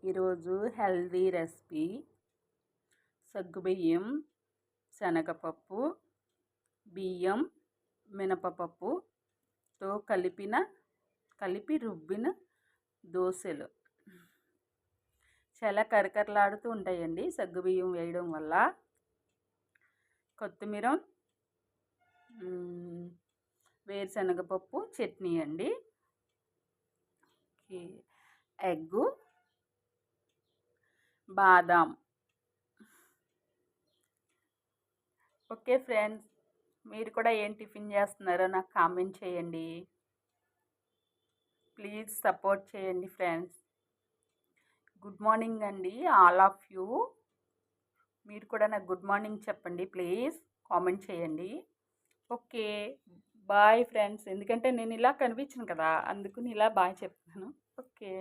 ఈరోజు healthy recipe సగ్గుబియ్యం, శనగపప్పు, బియ్యం, మినపపప్పుతో కలిపి రుబ్బిన దోశలు. చాలా కరకరలాడుతూ ఉంటాయండి సగ్గుబియ్యం వేయడం వల్ల. కొత్తిమీర, వేరుశనగపప్పు చట్నీ అండి, ఎగ్గు, బాదాం. ఓకే ఫ్రెండ్స్, మీరు కూడా ఏం టిఫిన్ చేస్తున్నారో నాకు కామెంట్ చేయండి. ప్లీజ్ సపోర్ట్ చేయండి ఫ్రెండ్స్. గుడ్ మార్నింగ్ అండి ఆల్ ఆఫ్ యూ. మీరు కూడా నాకు గుడ్ మార్నింగ్ చెప్పండి ప్లీజ్, కామెంట్ చేయండి. Okay, bye friends. ఎందుకంటే నేను ఇలా కనిపించను కదా, అందుకని ఇలా బాయ్ చెప్తున్నాను. ఓకే.